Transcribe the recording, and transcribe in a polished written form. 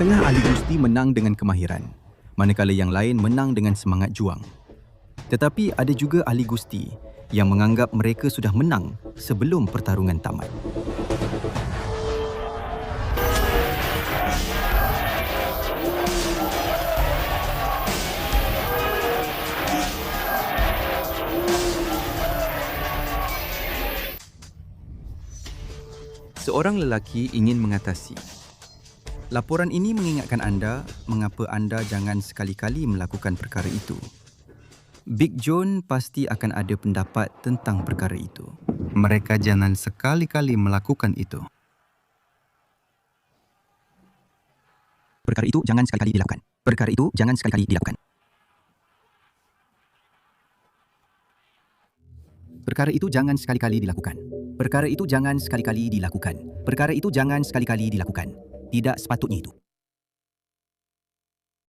Setengah ahli gusti menang dengan kemahiran, manakala yang lain menang dengan semangat juang. Tetapi ada juga ahli gusti yang menganggap mereka sudah menang sebelum pertarungan tamat. Seorang lelaki ingin mengatasi. Laporan ini mengingatkan anda mengapa anda jangan sekali-kali melakukan perkara itu. Big John pasti akan ada pendapat tentang perkara itu. Mereka jangan sekali-kali melakukan itu. Perkara itu jangan sekali-kali dilakukan. Perkara itu jangan sekali-kali dilakukan. Perkara itu jangan sekali-kali dilakukan. Perkara itu jangan sekali-kali dilakukan. Perkara itu jangan sekali-kali dilakukan. Tidak sepatutnya itu.